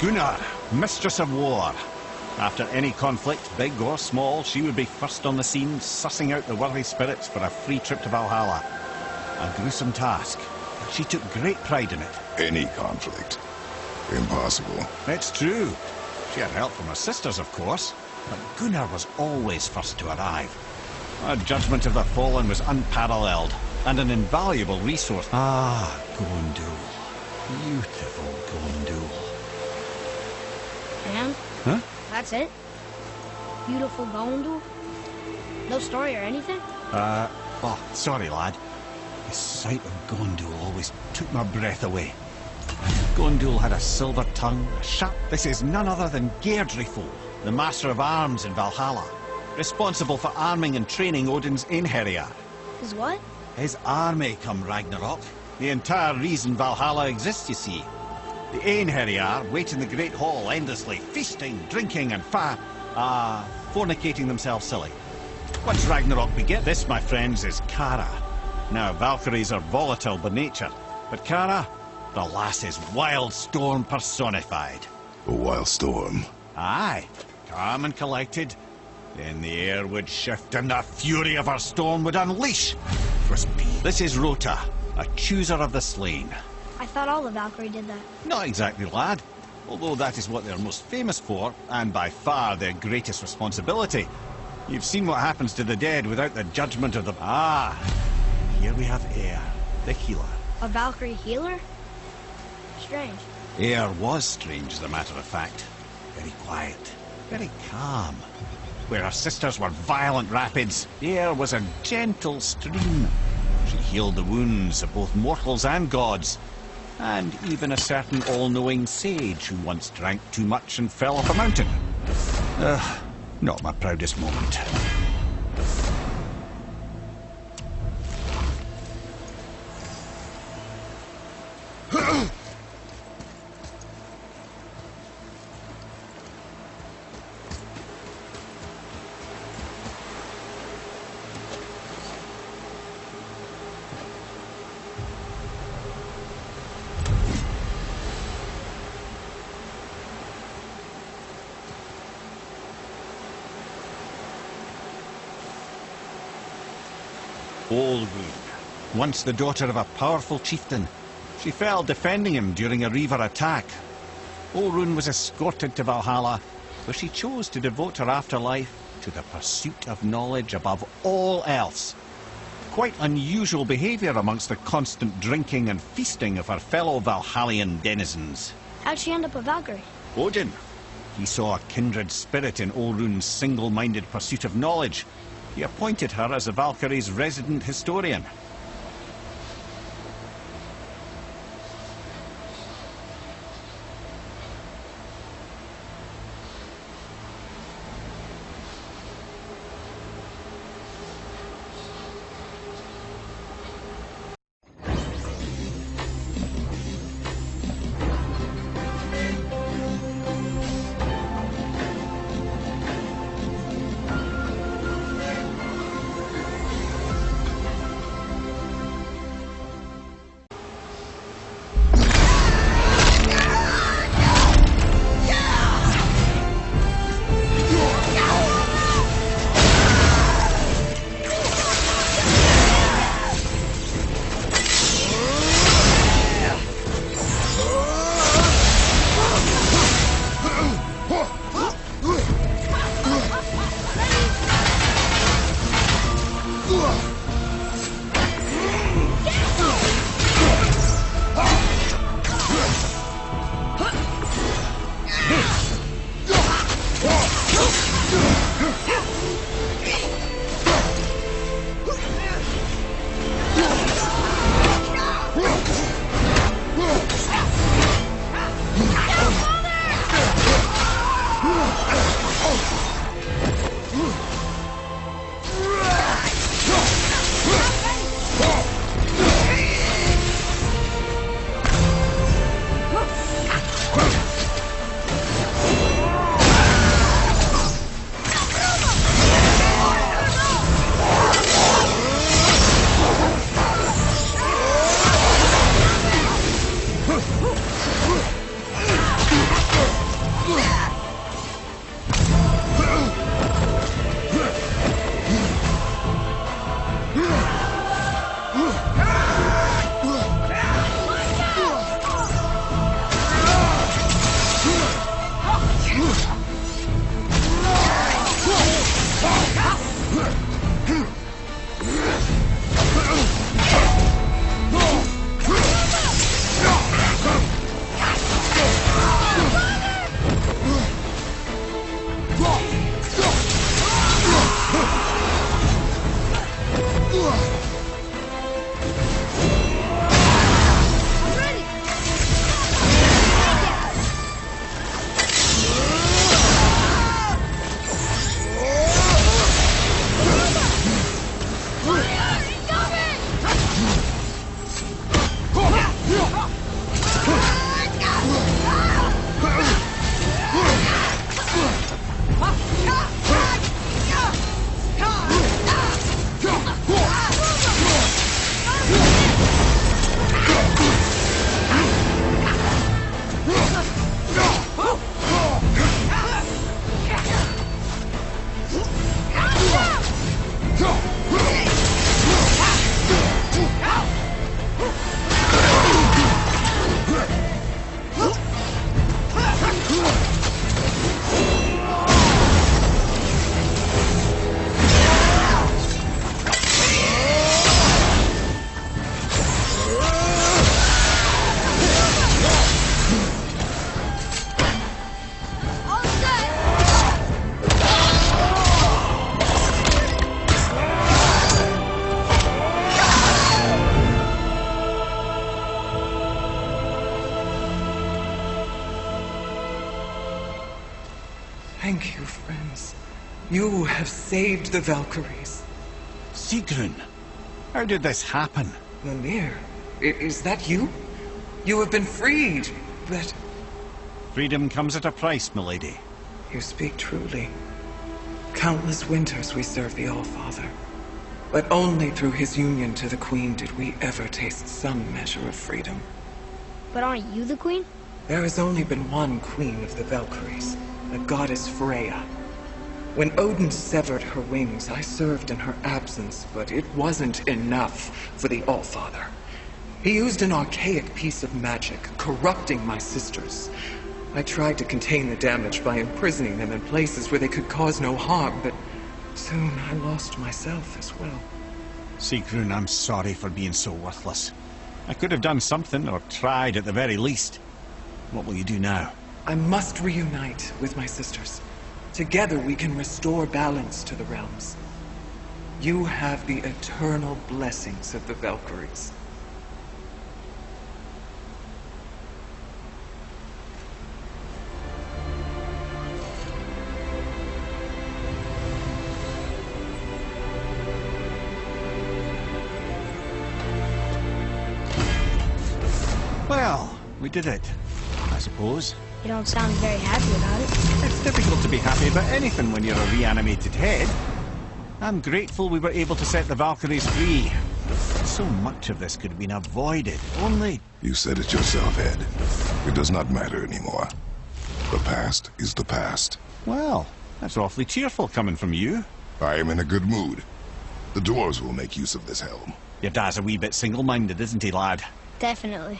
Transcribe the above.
Gunnar, Mistress of War. After any conflict, big or small, she would be first on the scene, sussing out the worthy spirits for a free trip to Valhalla. A gruesome task, but she took great pride in it. Any conflict. Impossible. It's true. She had help from her sisters, of course, but Gunnar was always first to arrive. Her judgment of the fallen was unparalleled, and an invaluable resource. Ah, Gondul. Beautiful Gondul. And? Huh? That's it? Beautiful Gondul? No story or anything? Oh, sorry, lad. The sight of Gondul always took my breath away. Gondul had a silver tongue, a sharp... This is none other than Geirdrifol, the Master of Arms in Valhalla, responsible for arming and training Odin's Einherjar. His what? His army come Ragnarok. The entire reason Valhalla exists, you see. The Einherjar wait in the Great Hall endlessly, feasting, drinking and fornicating themselves silly. Once Ragnarok begins, this, my friends, is Kara. Now, Valkyries are volatile by nature, but Kara, the lass is wild storm personified. A wild storm? Aye, calm and collected. Then the air would shift and the fury of her storm would unleash. This is Rota, a chooser of the slain. I thought all of Valkyrie did that. Not exactly, lad. Although that is what they're most famous for, and by far their greatest responsibility. You've seen what happens to the dead without the judgment of the... Ah, here we have Air, the healer. A Valkyrie healer? Strange. Air was strange, as a matter of fact. Very quiet, very calm. Where her sisters were violent rapids, Air was a gentle stream. She healed the wounds of both mortals and gods. And even a certain all-knowing sage who once drank too much and fell off a mountain. Not my proudest moment. Olrun, once the daughter of a powerful chieftain. She fell defending him during a Reaver attack. Olrun was escorted to Valhalla, where she chose to devote her afterlife to the pursuit of knowledge above all else. Quite unusual behaviour amongst the constant drinking and feasting of her fellow Valhallian denizens. How'd she end up a Valkyrie? Odin. He saw a kindred spirit in Olrun's single-minded pursuit of knowledge. He appointed her as the Valkyrie's resident historian. Thank you, friends. You have saved the Valkyries. SIGRUN, how did this happen? Mimir, is that you? You have been freed, but... Freedom comes at a price, milady. You speak truly. Countless winters we served the All-Father. But only through his union to the Queen did we ever taste some measure of freedom. But aren't you the queen? There has only been one Queen of the Valkyries, the goddess Freya. When Odin severed her wings, I served in her absence, but it wasn't enough for the All-Father. He used an archaic piece of magic, corrupting my sisters. I tried to contain the damage by imprisoning them in places where they could cause no harm, but soon I lost myself as well. SIGRUN, I'm sorry for being so worthless. I could have done something, or tried at the very least. What will you do now? I must reunite with my sisters. Together we can restore balance to the realms. You have the eternal blessings of the Valkyries. Well, we did it, I suppose. You don't sound very happy about it. It's difficult to be happy about anything when you're a reanimated head. I'm grateful we were able to set the Valkyries free. So much of this could have been avoided, only... You said it yourself, Ed. It does not matter anymore. The past is the past. Well, that's awfully cheerful coming from you. I am in a good mood. The dwarves will make use of this helm. Your dad's a wee bit single-minded, isn't he, lad? Definitely.